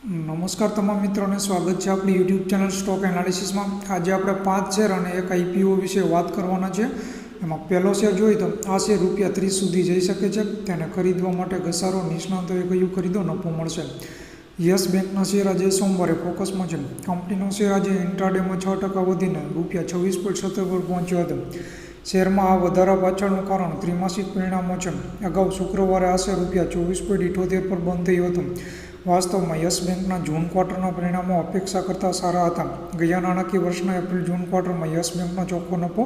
નમસ્કાર તમામ મિત્રોને સ્વાગત છે આપણી યુટ્યુબ ચેનલ સ્ટોક એનાલિસિસમાં। આજે આપણે 5 શેર અને એક આઈપીઓ વિશે વાત કરવાના છે। એમાં પહેલો શેર જોઈએ તો આ શેર ₹30 સુધી જઈ શકે છે। તેને ખરીદવા માટે ઘસારો નિષ્ણાતોએ કહ્યું ખરીદો નફો મળશે। યસ બેંકના શેર આજે સોમવારે ફોકસમાં છે। કંપનીનો શેર આજે ઇન્ટ્રાડેમાં 6% વધીને ₹26.70 પર પહોંચ્યો હતો। શેરમાં આ વધારા પાછળનું કારણ ત્રિમાસિક પરિણામો છે। અગાઉ શુક્રવારે આ શેર ₹24.78 પર બંધ થયું હતું। વાસ્તવમાં યસ બેંકના જૂન ક્વાર્ટરના પરિણામો અપેક્ષા કરતાં સારા હતા। ગયા નાણાકીય વર્ષના એપ્રિલ-જૂન ક્વાર્ટરમાં યસ બેંકનો ચોખ્ખો નફો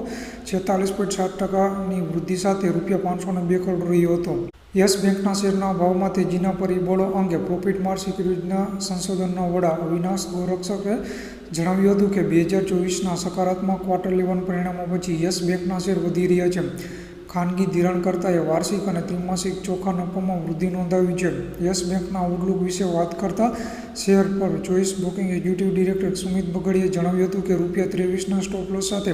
46.7%ની વૃદ્ધિ સાથે ₹502 કરોડ રહ્યો હતો। યસ બેંકના શેરના ભાવમાં તેજીના પરિબળો અંગે પ્રોફિટ માર્ક સિક્યુરિટીઝના સંશોધનના વડા અવિનાશ ગોરક્ષકે જણાવ્યું હતું કે 2024ના સકારાત્મક ક્વાર્ટરલી 1 પરિણામો પછી યસ બેંકના શેર વધી રહ્યા છે। ખાનગી ધિરાણકર્તાએ વાર્ષિક અને ત્રિમાસિક ચોખ્ખા નફામાં વૃદ્ધિ નોંધાવી છે। યસ બેંકના આઉટલુક વિશે વાત કરતા શેર પર Choice broking executive director Sumit બગડીએ જણાવ્યું હતું કે ₹23ના સ્ટોપ લોસ સાથે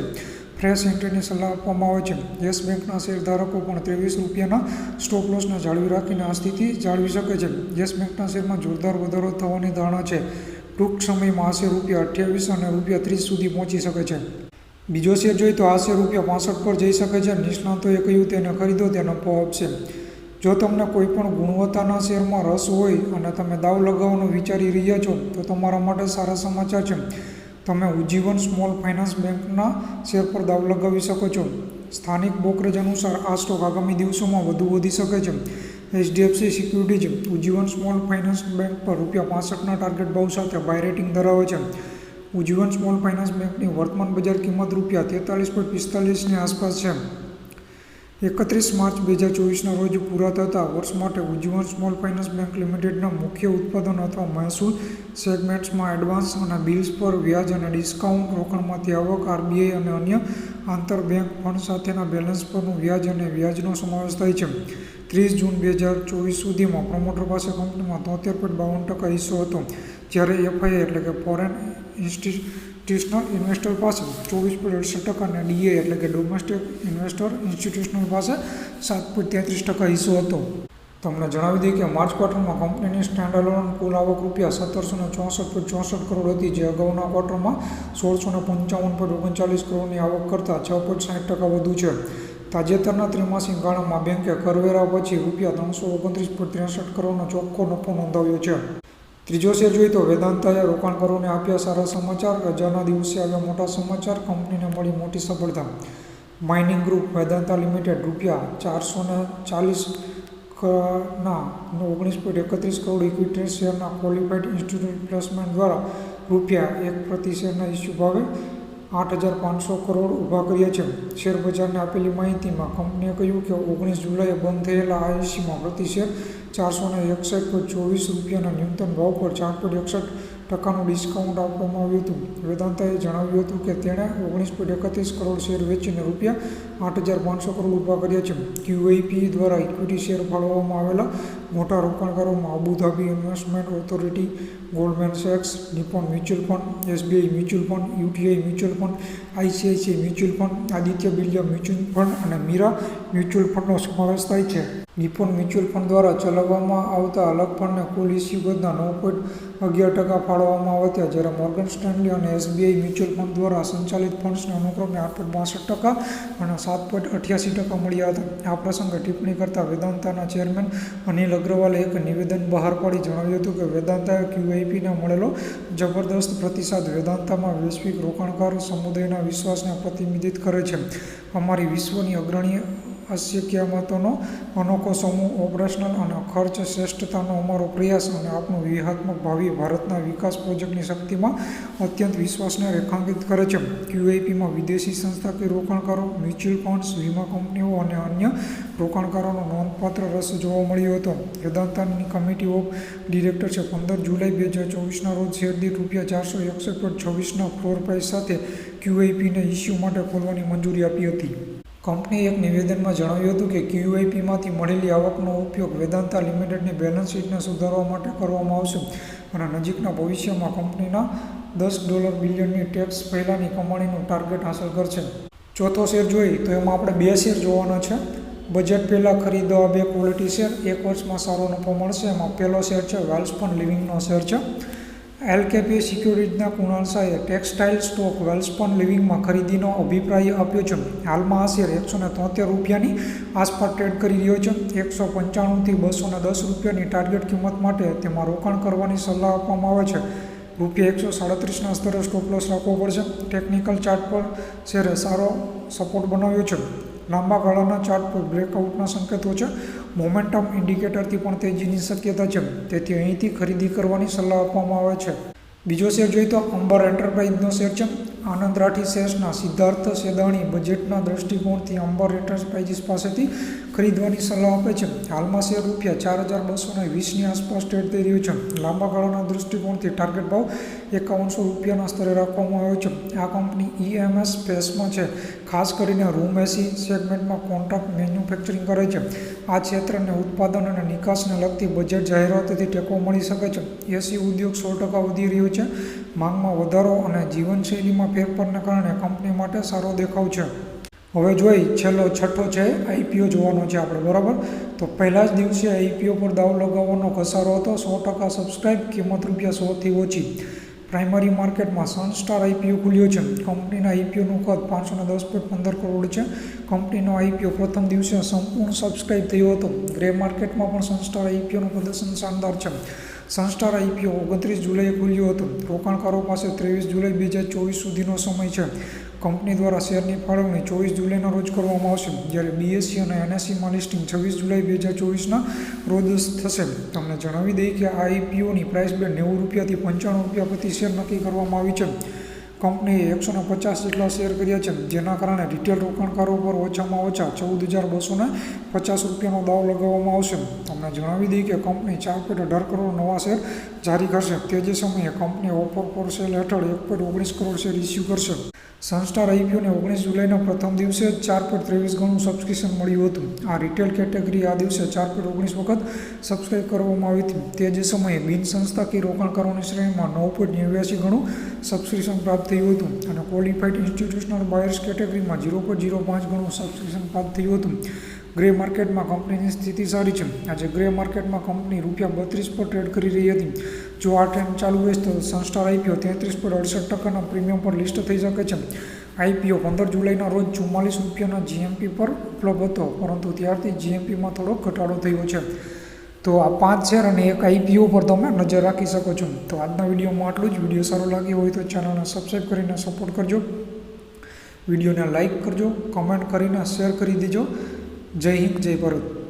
ફ્રેશ એન્ટ્રીની સલાહ આપવામાં આવે છે। યસ બેંકના શેરધારકો પણ ₹23ના સ્ટોપ લોસને જાળવી રાખીને આ સ્થિતિ જાળવી શકે છે। યસ બેંકના શેરમાં જોરદાર વધારો થવાની ધારણા છે। ટૂંક સમયમાં આ શેર ₹28 અને ₹30 સુધી પહોંચી શકે છે। બીજો શેર જોઈએ તો આ શેર ₹65 પર જઈ શકે છે। નિષ્ણાતોએ કહ્યું તેને ખરીદો, તે નફો આપશે। જો તમને કોઈપણ ગુણવત્તાના શેરમાં રસ હોય અને તમે દાવ લગાવવાનું વિચારી રહ્યા છો તો તમારા માટે સારા સમાચાર છે। તમે ઉજ્જીવન સ્મોલ ફાઇનાન્સ બેંકના શેર પર દાવ લગાવી શકો છો। સ્થાનિક બ્રોકરેજ અનુસાર આ સ્ટોક આગામી દિવસોમાં વધુ વધી શકે છે। HDFC securities Ujjivan small finance bank પર ₹65ના ટાર્ગેટ ભાવ સાથે બાય રેટિંગ ધરાવે છે। ઉજ્જીવન સ્મોલ ફાઇનાન્સ બેંકની વર્તમાન બજાર કિંમત ₹43.45ની આસપાસ છે। 31 માર્ચ 2024ના રોજ પૂરા થતા વર્ષ માટે ઉજ્જીવન સ્મોલ ફાઇનાન્સ બેંક લિમિટેડના મુખ્ય ઉત્પાદન અથવા મહેસૂલ સેગમેન્ટ્સમાં એડવાન્સ અને બિલ્સ પર વ્યાજ અને ડિસ્કાઉન્ટ, રોકાણમાંથી આવક, આરબીઆઈ અને અન્ય આંતરબેંક ફંડ સાથેના બેલેન્સ પરનું વ્યાજ અને વ્યાજનો સમાવેશ થાય છે। 30 જૂન 2024 સુધીમાં પ્રમોટર પાસે કંપનીમાં 73.52% હિસ્સો હતો, જ્યારે એફઆઈ એટલે કે ફોરેન ઇન્સ્ટિટ્યુશનલ ઇન્વેસ્ટર પાસે 24.68% અને ડીએ એટલે કે ડોમેસ્ટિક ઇન્વેસ્ટર ઇન્સ્ટિટ્યુશનલ પાસે 7.33% હિસ્સો હતો। તમને જણાવી દઈએ કે માર્ચ ક્વાર્ટરમાં કંપનીની સ્ટેન્ડઅલોન કુલ આવક ₹1764.64 કરોડ હતી, જે અગાઉના ક્વાર્ટરમાં ₹1655.39 કરોડની આવક કરતાં 6.60% વધુ છે। તાજેતરના ત્રિમાસિક ગાળામાં બેંકે કરવેરા પછી ₹329.63 કરોડનો ચોખ્ખો નફો નોંધાવ્યો છે। ત્રીજો શેર જોઈએ તો વેદાંતાએ રોકાણકારોને આપ્યા સારા સમાચાર। રજાના દિવસે આવ્યા મોટા સમાચાર, કંપનીને મળી મોટી સફળતા। માઇનિંગ ગ્રુપ વેદાંતા લિમિટેડ ₹440ના 19.31 કરોડ ઇક્વિટી શેરના ક્વોલિફાઈડ ઇન્સ્ટિટ્યુશનલ પ્લેસમેન્ટ દ્વારા ₹1 પ્રતિ શેરના ઇસ્યુ ભાવે 8,500 કરોડ ઊભા કર્યા છે। શેર બજારને આપેલી માહિતીમાં કંપનીએ કહ્યું કે 19 જુલાઈએ બંધ થયેલા આ ઇસ્યુમાં પ્રતિ શેર ₹461.24ના ન્યૂનતમ ભાવ પર 4.61%નું ડિસ્કાઉન્ટ આપવામાં આવ્યું હતું। વેદાંતાએ જણાવ્યું હતું કે તેણે 19.31 કરોડ શેર વેચીને ₹8,500 કરોડ ઊભા કર્યા છે। ક્યુઆઈપી દ્વારા ઇક્વિટી શેર ફાળવવામાં આવેલા મોટા રોકાણકારોમાં અબુધાબી ઇન્વેસ્ટમેન્ટ ઓથોરિટી, ગોલ્ડમેન સેક્સ, Nippon mutual fund, SBI mutual fund, UTI mutual fund, ICICI mutual fund, Aditya Birla mutual fund અને મીરા મ્યુચ્યુઅલ ફંડનો સમાવેશ થાય છે। નિપ્પોન મ્યુચ્યુઅલ ફંડ દ્વારા ચલાવવામાં આવતા અલગ ફંડને કુલ ઇસ્યુ કદના 9.11% ફાળવવામાં આવ્યા હતા, જ્યારે મોર્ગન સ્ટેનલી અને એસબીઆઈ મ્યુચ્યુઅલ ફંડ દ્વારા સંચાલિત ફંડ્સને અનુક્રમે 8.62% અને 7.88% મળ્યા હતા। આ પ્રસંગે ટિપ્પણી કરતા વેદાંતાના ચેરમેન અનિલ અગ્રવાલે એક નિવેદન બહાર પાડી જણાવ્યું હતું કે વેદાંતાએ ક્યુઆઈપીને મળેલો જબરદસ્ત પ્રતિસાદ વેદાંતામાં વૈશ્વિક રોકાણકાર સમુદાયના વિશ્વાસને પ્રતિબિંબિત કરે છે। અમારી વિશ્વની અગ્રણી અસ્કયામતોનો અનોખો સમૂહ, ઓપરેશનલ અને ખર્ચ શ્રેષ્ઠતાનો અમારો પ્રયાસ અને આપણું વ્યૂહાત્મક ભાવિ ભારતના વિકાસ પ્રોજેક્ટની શક્તિમાં અત્યંત વિશ્વાસને રેખાંકિત કરે છે। ક્યુઆઈપીમાં વિદેશી સંસ્થાકીય રોકાણકારો, મ્યુચ્યુઅલ ફંડ્સ, વીમા કંપનીઓ અને અન્ય રોકાણકારોનો નોંધપાત્ર રસ જોવા મળ્યો હતો। વેદાંતાની કમિટી ઓફ ડિરેક્ટર્સે 15 જુલાઈ 2024ના રોજ શેર દીઠ ₹461.26ના ફ્લોર પ્રાઇસ સાથે ક્યુઆઈપીને ઇસ્યુ માટે ખોલવાની મંજૂરી આપી હતી। કંપનીએ એક નિવેદનમાં જણાવ્યું હતું કે ક્યુઆઈપીમાંથી મળેલી આવકનો ઉપયોગ વેદાંતા લિમિટેડની બેલેન્સ શીટને સુધારવા માટે કરવામાં આવશે અને નજીકના ભવિષ્યમાં કંપનીના $10 બિલિયનની ટેક્સ પહેલાંની કમાણીનું ટાર્ગેટ હાંસલ કરશે। ચોથો શેર જોઈએ તો એમાં આપણે 2 શેર જોવાના છે। બજેટ પહેલાં ખરીદવા 2 ક્વોલિટી શેર, 1 વર્ષમાં સારો નફો મળશે. એમાં પહેલો શેર છે વેલ્સપન લિવિંગનો શેર છે. એલકેપી સિક્યુરિટીઝના કુણાલ શાહે ટેક્સટાઇલ સ્ટોક વેલ્સપન લિવિંગમાં ખરીદીનો અભિપ્રાય આપ્યો છે. હાલમાં આ શેર 173 રૂપિયાની આસપાસ ટ્રેડ કરી રહ્યો છે. 195થી 210 રૂપિયાની ટાર્ગેટ કિંમત માટે તેમાં રોકાણ કરવાની સલાહ આપવામાં આવે છે. રૂપિયા 137ના સ્તરે સ્ટોપ લોસ રાખવો પડશે. ટેકનિકલ ચાર્ટ પર શેરે સારો સપોર્ટ બનાવ્યો છે. લાંબા ગાળાના ચાર્ટ પર બ્રેકઆઉટના સંકેતો છે. મોમેન્ટમ ઇન્ડિકેટરથી પણ તેજીની શક્યતા છે, તેથી અહીંથી ખરીદી કરવાની સલાહ આપવામાં આવે છે. બીજો શેર જોઈએ તો અંબર એન્ટરપ્રાઇઝનો શેર છે. આનંદ રાઠી શેર્સના સિદ્ધાર્થ સેદાણી બજેટના દૃષ્ટિકોણથી અંબર એન્ટરપ્રાઇઝિસ પાસેથી ખરીદવાની સલાહ આપે છે. હાલમાં શેર રૂપિયા 4220ની આસપાસ ટ્રેડ થઈ રહ્યું છે. લાંબા ગાળાના દૃષ્ટિકોણથી ટાર્ગેટ ભાવ 5100 રૂપિયાના સ્તરે રાખવામાં આવ્યો છે. આ કંપની ઈએમએસ સ્પેસમાં છે, ખાસ કરીને રૂમ એસી સેગમેન્ટમાં કોન્ટ્રાક્ટ મેન્યુફેક્ચરિંગ કરે છે. આ ક્ષેત્રને ઉત્પાદન અને નિકાસને લગતી બજેટ જાહેરાતોથી ટેકો મળી શકે છે. એસી ઉદ્યોગ 100% વધી રહ્યો છે. માંગમાં વધારો અને જીવનશૈલીમાં ફેરફારને કારણે કંપની માટે સારો દેખાવ છે. હવે જોઈ છઠ્ઠો છે આઈપીઓ જોવાનો છે આપણે, બરાબર. તો પહેલા જ દિવસે આઈપીઓ પર દાવ લગાવવાનો ઘસારો હતો. 100% સબસ્ક્રાઇબ, કિંમત રૂપિયા 100થી ઓછી. પ્રાઇમરી માર્કેટમાં સનસ્ટાર આઈપીઓ ખુલ્યો છે. કંપનીના આઈપીઓનું કદ 510.15 કરોડ છે. કંપનીનો આઈપીઓ પ્રથમ દિવસે સંપૂર્ણ સબસ્ક્રાઇબ થયો હતો. ગ્રે માર્કેટમાં પણ સનસ્ટાર આઈપીઓનું પ્રદર્શન શાનદાર છે. સનસ્ટાર આઈપીઓ 29 જુલાઈએ ખુલ્યો હતો. રોકાણકારો પાસે 23 જુલાઈ 2024 સુધીનો સમય છે. કંપની દ્વારા શેરની ફાળવણી 24 જુલાઈના રોજ કરવામાં આવશે, જ્યારે બીએસસી અને એનએસસીમાં લિસ્ટિંગ 26 જુલાઈ 2024ના રોજ થશે. તમને જણાવી દઈએ કે આ આઈપીઓની પ્રાઇસ બેન્ડ 90 રૂપિયાથી 95 રૂપિયા પ્રતિ શેર નક્કી કરવામાં આવી છે. કંપનીએ 150 જેટલા શેર કર્યા છે, જેના કારણે રિટેલ રોકાણકારો પર ઓછામાં ઓછા 14,250 રૂપિયાનો દાવ લગાવવામાં આવશે. તમને જણાવી દઈએ કે કંપની 4.18 કરોડ નવા શેર જારી કરશે. તે જ સમયે કંપની ઓફર ફોર સેલ હેઠળ 1.19 કરોડ શેર ઇસ્યુ કરશે. સનસ્ટાર આઈપીઓને 19 જુલાઈના પ્રથમ દિવસે જ 4.23 ગણું સબસ્ક્રિપ્શન મળ્યું હતું. આ રિટેલ કેટેગરી આ દિવસે 4.19 વખત સબસ્ક્રાઇબ કરવામાં આવી હતી. તે જ સમયે બિન સંસ્થાકીય રોકાણકારોની શ્રેણીમાં 9.89 ગણું સબસ્ક્રિપ્શન પ્રાપ્ત થયું હતું અને ક્વોલિફાઈડ ઇન્સ્ટિટ્યુશનલ બાયર્સ કેટેગરીમાં 0.05 ગણું સબસ્ક્રિપ્શન પ્રાપ્ત થયું હતું. ગ્રે માર્કેટમાં કંપનીની સ્થિતિ સારી છે. આજે ગ્રે માર્કેટમાં કંપની રૂપિયા 32 પર ટ્રેડ કરી રહી હતી. જો આ ટ્રેન્ડ ચાલુ રહેશે તો સનસ્ટાર આઈપીઓ 33.68% પ્રીમિયમ પર લિસ્ટ થઈ શકે છે. આઈપીઓ 15 જુલાઈના રોજ 44 રૂપિયાના જીએમપી પર ઉપલબ્ધ હતો, પરંતુ ત્યારથી જીએમપીમાં થોડો ઘટાડો થયો છે. તો આ 5 શેર અને એક આઈપીઓ પર તમે નજર રાખી શકો છો. તો આજના વિડીયોમાં આટલું જ. વિડીયો સારો લાગ્યો હોય તો ચેનલને સબસ્ક્રાઈબ કરીને સપોર્ટ કરજો. વિડીયોને લાઇક કરજો, કમેન્ટ કરીને શેર કરી દેજો. જય હિન્દ, જય ભારત.